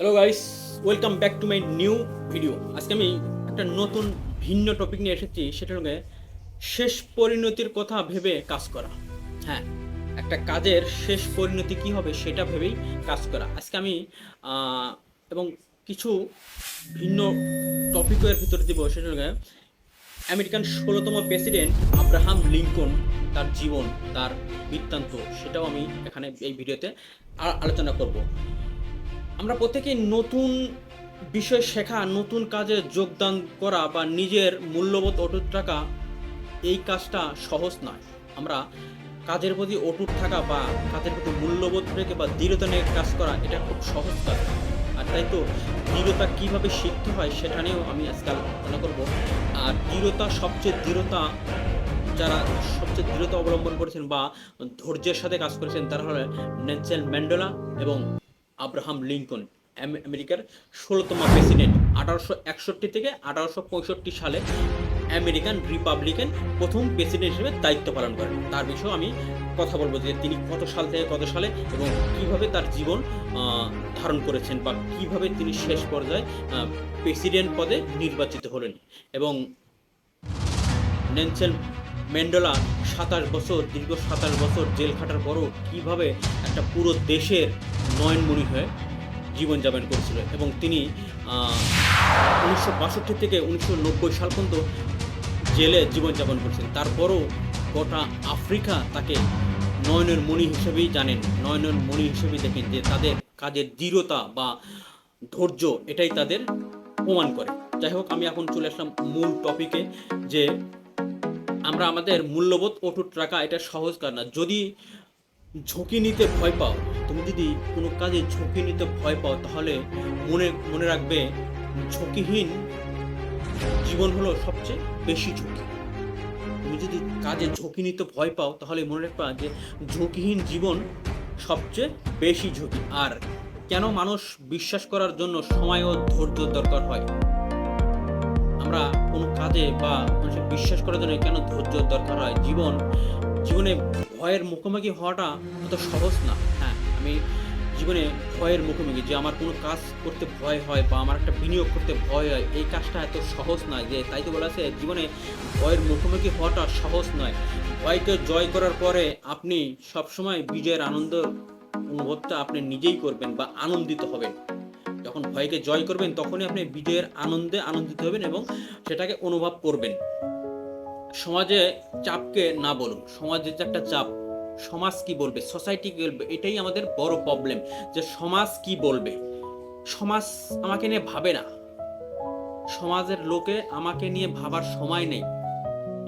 Hello guys, welcome back to my new video. আজকে আমি একটা নতুন ভিন্ন টপিক নিয়ে এসেছি, সেটা হলো শেষ পরিণতির কথা ভেবে কাজ করা। হ্যাঁ, একটা কাজের শেষ পরিণতি কি হবে সেটা ভেবেই কাজ করা। আজকে আমি এবং কিছু ভিন্ন টপিকের ভিতরে দিব, সেটা হলো আমেরিকান ১৬তম প্রেসিডেন্ট আব্রাহাম লিঙ্কন, তার জীবন, তার বৃত্তান্ত, সেটাও আমি এখানে এই ভিডিওতে আলোচনা করব। আমরা প্রত্যেকেই নতুন বিষয় শেখা, নতুন কাজে যোগদান করা বা নিজের মূল্যবোধ অটুট রাখা, এই কাজটা সহজ নয়। আমরা কাজের প্রতি অটুট থাকা বা কাজের প্রতি মূল্যবোধ রেখে বা দৃঢ়তা নিয়ে কাজ করা, এটা খুব সহজ কাজ। আর তাই তো দৃঢ়তা কীভাবে শিখতে হয় সেটা নিয়েও আমি আজকাল আলোচনা করব। আর যারা সবচেয়ে দৃঢ়তা অবলম্বন করেছেন বা ধৈর্যের সাথে কাজ করেছেন, তারা হলেন নেলসন ম্যান্ডেলা এবং আব্রাহাম লিঙ্কন, আমেরিকার ১৬তম প্রেসিডেন্ট। ১৮৬১ থেকে ১৮৬৫ সালে আমেরিকান রিপাবলিকান প্রথম প্রেসিডেন্ট হিসেবে দায়িত্ব পালন করেন। তার বিষয়েও আমি কথা বলবো যে তিনি কত সাল থেকে কত সালে এবং কিভাবে তার জীবন ধারণ করেছেন বা কিভাবে তিনি শেষ পর্যায়ে প্রেসিডেন্ট পদে নির্বাচিত হলেন। এবং নেলসন ম্যান্ডেলা দীর্ঘ ২৭ বছর জেল খাটার পরও কীভাবে একটা পুরো দেশের নয়নমণি হয়ে জীবনযাপন করেছিল। এবং তিনি ১৯৬২ থেকে ১৯৯০ সাল পর্যন্ত জেলে জীবনযাপন করেছেন। তারপরও গোটা আফ্রিকা তাকে নয়নের মণি হিসেবেই জানেন, নয়নের মণি হিসেবেই দেখেন, যে তাদের কাজের দৃঢ়তা বা ধৈর্য এটাই তাদের প্রমাণ করে। যাই হোক, আমি এখন চলে আসলাম মূল টপিকে, যে আমরা আমাদের মূল্যবোধ অটুট রাখা এটা সহজ কাজ না। যদি ঝুঁকি নিতে ভয় পাও, তুমি যদি কোনো কাজে ঝুঁকি নিতে ভয় পাও, তাহলে মনে মনে রাখবে, ঝুঁকিহীন জীবন হলো সবচেয়ে বেশি ঝুঁকি। তুমি যদি কাজে ঝুঁকি নিতে ভয় পাও, তাহলে মনে রাখবা যে ঝুঁকিহীন জীবন সবচেয়ে বেশি ঝুঁকি। আর কেন মানুষ বিশ্বাস করার জন্য সময় ও ধৈর্য দরকার হয়, আমরা কোনো কাজে বা মানুষের বিশ্বাস করার জন্য কেন ধৈর্য দরকার হয়, জীবনে ভয়ের মুখোমুখি হওয়াটা অত সহজ না। হ্যাঁ, আমি জীবনে ভয়ের মুখোমুখি, যে আমার কোনো কাজ করতে ভয় হয় বা আমার একটা বিনিয়োগ করতে ভয় হয়, এই কাজটা এত সহজ নয়। যে তাই তো বলা আছে, জীবনে ভয়ের মুখোমুখি হওয়াটা সহজ নয়। ভয়কে জয় করার পরে আপনি সবসময় বিজয়ের অনুভবটা আপনি নিজেই করবেন বা আনন্দিত হবেন। যখন ভয়কে জয় করবেন, তখনই আপনি বিজয়ের আনন্দে আনন্দিত হবেন এবং সেটাকে অনুভব করবেন। সমাজে চাপকে না বলুন, সমাজের যে একটা চাপ, সমাজ কি বলবে, সোসাইটি কি বলবে, এটাই আমাদের বড় প্রবলেম। যে সমাজ কি বলবে, সমাজ আমাকে নিয়ে ভাবে না, সমাজের লোকে আমাকে নিয়ে ভাবার সময় নেই।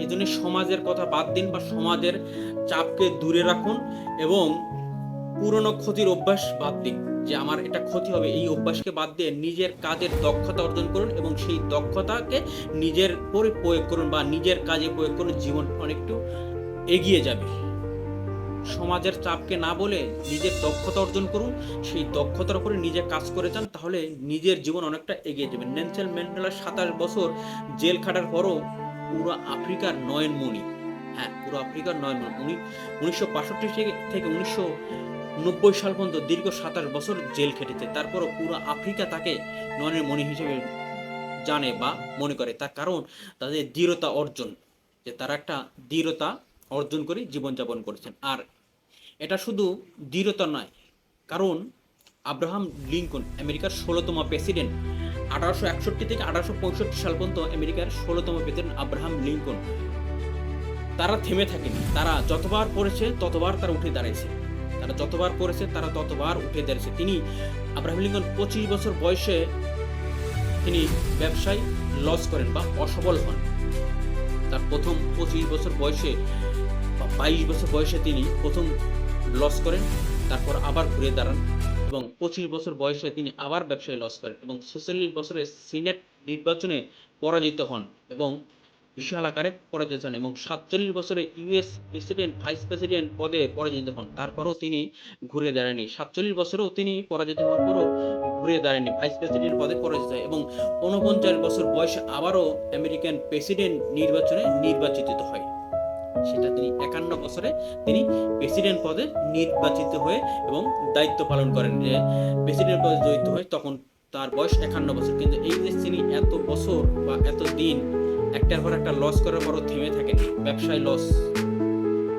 এই জন্য সমাজের কথা বাদ দিন বা সমাজের চাপকে দূরে রাখুন এবং পুরনো ক্ষতির অভ্যাস বাদ দিন, যে আমার এটা ক্ষতি হবে, এই অভ্যাসকে বাদ দিয়ে নিজের কাজের দক্ষতা অর্জন করুন এবং সেই দক্ষতাকে নিজের পরে প্রয়োগ করুন বা নিজের কাজে প্রয়োগ করুন। জীবন অনেকটু এগিয়ে যাবে। সমাজের চাপকে না বলে নিজের দক্ষতা অর্জন করুন, সেই দক্ষতার উপরে নিজে কাজ করে যান, তাহলে নিজের জীবন অনেকটা এগিয়ে যাবে। নেলসন ম্যান্ডেলা ২৭ বছর জেল খাটার পরও পুরো আফ্রিকার নয়নমণি, হ্যাঁ পুরো আফ্রিকার নয়নমণি, উনি ১৯৬২ থেকে ১৯৯০ সাল পর্যন্ত দীর্ঘ ২৭ বছর জেল খেটেছে। তারপরও পুরো আফ্রিকা তাকে নয়নের মণি হিসেবে জানে বা মনে করে। তার কারণ তাদের দৃঢ়তা অর্জন, যে তারা একটা দৃঢ়তা অর্জন করে জীবনযাপন করেছেন। আর এটা শুধু দৃঢ়তা নয়, কারণ আব্রাহাম লিঙ্কন আমেরিকার ১৬তম প্রেসিডেন্ট। ১৮৬১ থেকে ১৮৬৫ সাল পর্যন্ত আমেরিকার ১৬তম প্রেসিডেন্ট আব্রাহাম লিঙ্কন। তারা থেমে থাকেনি, তারা যতবার পড়েছে ততবার তারা উঠে দাঁড়িয়েছে, তারা যতবার পড়েছে তারা ততবার উঠে দাঁড়িয়েছে। তিনি আব্রাহাম লিঙ্কন ২৫ বছর বয়সে তিনি ব্যবসায় লস করেন বা অসফল হন। তার প্রথম ২৫ বছর বয়সে বা ২২ বছর বয়সে তিনি প্রথম লস করেন, তারপর আবার ঘুরে দাঁড়ান এবং ২৫ বছর বয়সে তিনি আবার ব্যবসায় লস করেন এবং ৪৬ বছরে সিনেট নির্বাচনে পরাজিত হন এবং বিশাল আকারে পরাজিত হন এবং ৪৭ বছরে ইউএস প্রেসিডেন্ট ভাইস প্রেসিডেন্ট পদে পরাজিত হন। তারপরও তিনি ঘুরে দাঁড়াননি, ৪৭ বছরেও তিনি পরাজিত হওয়ার পরও ঘুরে দাঁড়াননি, ভাইস প্রেসিডেন্ট পদে পরাজিত হয় এবং ৪৯ বছর বয়সে আবারও আমেরিকান প্রেসিডেন্ট নির্বাচনে নির্বাচিত হয়। সেটা তিনি 51 বছরে তিনি প্রেসিডেন্ট পদে নির্বাচিত হয়ে এবং দায়িত্ব পালন করেন, যে প্রেসিডেন্ট পদে জড়িত হয় তখন তার বয়স 51 বছর। কিন্তু এই যে তিনি এত বছর বা এত দিন একটার পর একটা লস করার পরও থেমে থাকেন, ব্যবসায় লস,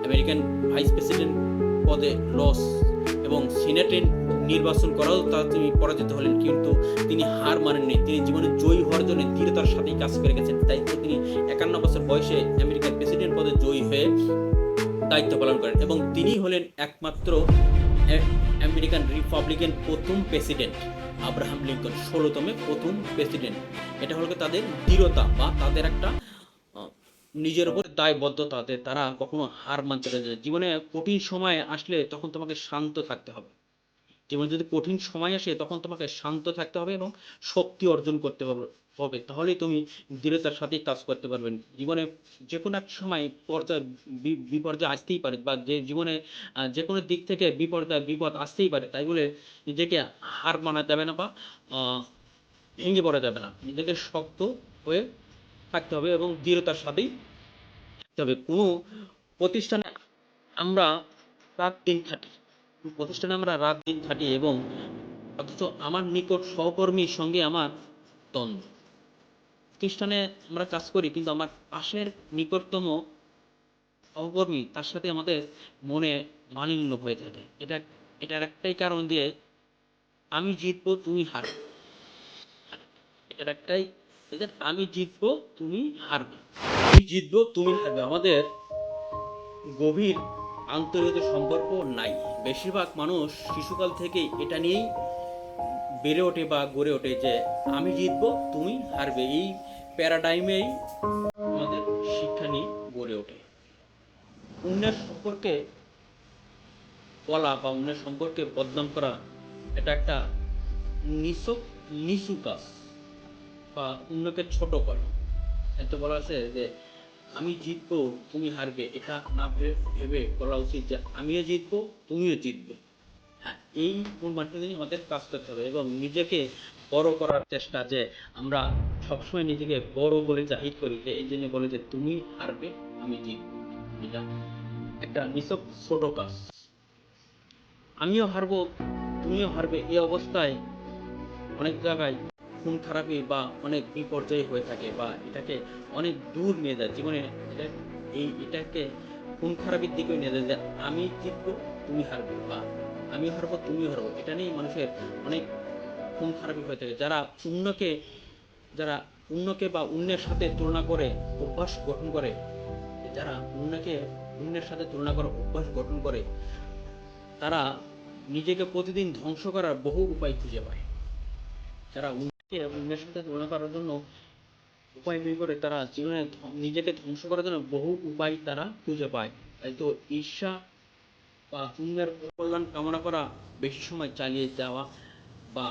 আমেরিকান ভাইস প্রেসিডেন্ট পদে লস এবং সিনেটে নির্বাচন করাও তিনি পরাজিত হলেন, কিন্তু তিনি হার মানেননি। তিনি জীবনে জয়ী হওয়ার জন্য দৃঢ়তার সাথেই কাজ করে গেছেন। তাই তো তিনি 51 বছর বয়সে আমেরিকার প্রেসিডেন্ট পদে জয়ী হয়ে দায়িত্ব পালন করেন এবং তিনি হলেন একমাত্র আমেরিকান রিপাবলিকান প্রথম প্রেসিডেন্ট। আব্রাহাম লিঙ্কন 16তম প্রথম প্রেসিডেন্ট। এটা হলো তাদের দৃঢ়তা বা তাদের একটা নিজের উপর দায়বদ্ধতা, তারা কখনো হার মানতে পারে না। জীবনে কঠিন সময় আসলে তখন তোমাকে শান্ত থাকতে হবে। জীবনে যদি কঠিন সময় আসে তখন তোমাকে শান্ত থাকতে হবে এবং শক্তি অর্জন করতে হবে, তাহলেই তুমি দৃঢ়তার সাথে কাজ করতে পারবেন। জীবনে যে কোনো এক সময় বিপর্যয় আসতেই পারে, বা যে জীবনে যে কোনো দিক থেকে বিপদ আসতেই পারে। তাই বলে নিজেকে হার মানা যাবে না বা ভেঙে পড়া যাবে না। নিজেকে শক্ত হয়ে থাকতে হবে এবং দৃঢ়তার সাথেই থাকতে হবে। কোনো প্রতিষ্ঠানে আমরা রাত দিন খাটি এবং অথচ আমার নিকট সহকর্মীর সঙ্গে আমার দ্বন্দ্ব। প্রতিষ্ঠানে আমরা কাজ করি, কিন্তু আমার পাশের নিকটতম সহকর্মী, তার সাথে আমাদের মনে মালিন্য হয়ে থাকে। এটার একটাই কারণ দিয়ে আমি জিতবো তুমি হারবে। এটার একটাই, আমি জিতবো তুমি হারবে, আমি জিতবো তুমি হারবে। আমাদের গভীর আন্তরিক সম্পর্ক নাই। বেশিরভাগ মানুষ শিশুকাল থেকেই এটা নিয়েই বেড়ে ওঠে বা গড়ে ওঠে যে আমি জিতবো তুমি হারবে। এই প্যারাডাইমেই আমাদের শিক্ষা নিয়ে গড়ে ওঠে। অন্যের সম্পর্কে বলা বা অন্যের সম্পর্কে বদনাম করা এটা একটা নিচু কাজ বা অন্যকে ছোট করা। এত বলা আছে যে আমি জিতবো তুমি হারবে, এটা না ভেবে বলা উচিত যে আমিও জিতবো তুমিও জিতবে। হ্যাঁ, এই মাধ্যমে আমাদের কাজ করতে হবে এবং নিজেকে বড় করার চেষ্টা, যে আমরা সবসময় নিজেকে বড় বলে জাহির করি, যে এই জন্য বলে যে তুমি হারবে আমি জিতবো, এটা একটা নিছক ছোট কাজ। আমিও হারবো তুমিও হারবে, এই অবস্থায় অনেক জায়গায় খুন খারাপি বা অনেক বিপর্যয় হয়ে থাকে, বা এটাকে অনেক দূর নিয়ে যায় জীবনে। এটাকে খুন খারাপির দিকেও নিয়ে যায়, যে আমি জিতবো তুমি হারবে বা আমি হারবো তুমিও হারবো। এটা নিয়েই মানুষের অনেক খুন খারাপি হয়ে থাকে। যারা অন্যকে বা অন্যের সাথে তুলনা করে অভ্যাস গঠন করে, যারা অন্যের সাথে তুলনা করে অভ্যাস গঠন করে, তারা নিজেকে প্রতিদিন ধ্বংস করার বহু উপায় খুঁজে পায়। যারা অন্যের সাথে তুলনা করার জন্য উপায় বের করে, তারা জীবনে নিজেকে ধ্বংস করার জন্য বহু উপায় তারা খুঁজে পায়। তাই তো ঈর্ষা বা অন্যের কল্যাণ কামনা করা বেশি সময় চালিয়ে যাওয়া বা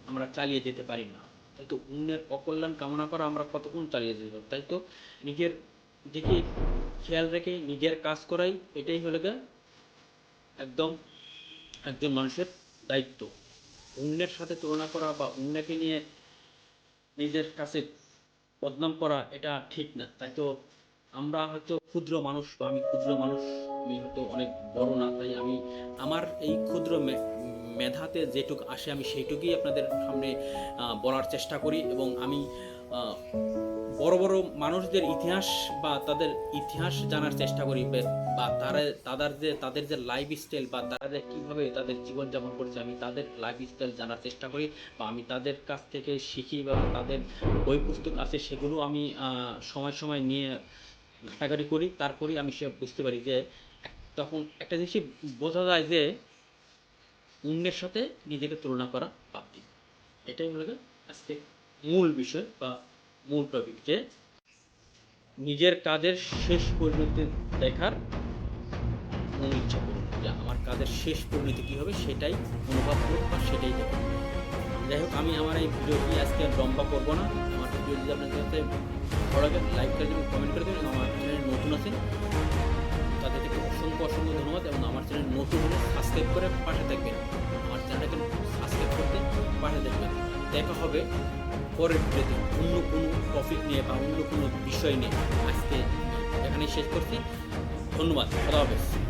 আমরা চালিয়ে যেতে পারি না। তাই তো অন্যের অকল্যাণ কামনা করা আমরা কতক্ষণ চালিয়ে যেতে পারি। তাই তো নিজের দিকে খেয়াল রেখে নিজের কাজ করাই, এটাই হলো একদম একজন মানুষের দায়িত্ব। অন্যের সাথে তুলনা করা বা অন্যকে নিয়ে নিজের কাছে বদনাম করা এটা ঠিক না। তাই তো আমরা হয়তো ক্ষুদ্র মানুষ, বা আমি ক্ষুদ্র মানুষ, আমি হয়তো অনেক বড় না, তাই আমি আমার এই ক্ষুদ্র মেধাতে যেটুকু আসে আমি সেইটুকুই আপনাদের সামনে বলার চেষ্টা করি। এবং আমি বড় বড় মানুষদের ইতিহাস বা তাদের ইতিহাস জানার চেষ্টা করি, বা তাদের যে লাইফ স্টাইল বা তারা যে কীভাবে তাদের জীবনযাপন করছে, আমি তাদের লাইফ স্টাইল জানার চেষ্টা করি, বা আমি তাদের কাছ থেকে শিখি, বা তাদের বই পুস্তক আছে সেগুলো আমি সময় সময় নিয়ে ঘাটাঘাটি করি। তারপরেই আমি সে বুঝতে পারি যে তখন একটা জিনিসই বোঝা যায় যে অন্যের সাথে নিজেকে তুলনা করা বাদ দিই। এটাই হলো আজকে মূল বিষয় বা মূল টপিক, যে নিজের কাজের শেষ পরিণতি দেখার মন ইচ্ছা করুন, যে আমার কাজের শেষ পরিণতি কী হবে সেটাই অনুভব করুন বা সেটাই দেখুন। যাই হোক, আমি আমার এই ভিডিওটি আজকে লম্বা করবো না। আমার ভিডিও যদি আপনাদের কাছে ভালো লাগে লাইক করে দেবেন, কমেন্ট করে দেবেন। আমার চ্যানেল নতুন আছেন তাদেরকে অসংখ্য ধন্যবাদ, এবং আমার চ্যানেল নতুন হলে সাবস্ক্রাইব করে পাশে থাকবেন। আমার চ্যানেলটাকে সাবস্ক্রাইব করতে পাশে থাকবেন। দেখা হবে পরের ভিডিওতে অন্য কোনো টপিক নিয়ে বা অন্য কোনো বিষয় নিয়ে। আজকে এখানেই শেষ করছি। ধন্যবাদ, খোদা হাফেজ।